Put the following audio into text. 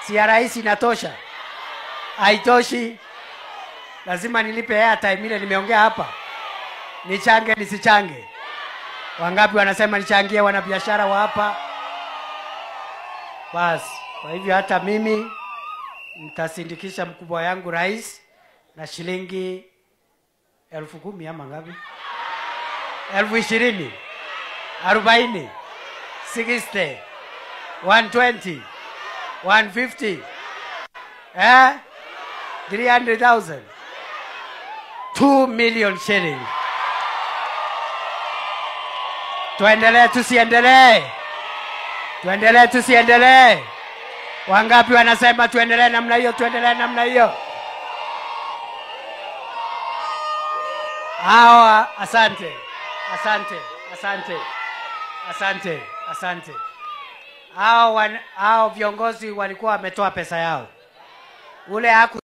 Si ya rais inatosha? Haitoshi. Lazima nilipe airtime ile nimeongea hapa. Nichange nisichange? Wangapi wanasema nichangie wanabiashara wa hapa? Basi, kwa hivyo hata mimi nitasindikisha mkubwa yangu rais na shilingi 10,000 ama ngapi? 20,000, 40, 60, 120, 150, 300,000, 2 million shillings. Tuendelee tusiendelee? Tuendelee tusiendelee? Wangapi wanasema tuendelee namna hiyo? Tuendelee namna hiyo? Hawa, asante. Asante. Asante. Asante. Asante. Hao viongozi walikuwa wametoa pesa yao. Ule haku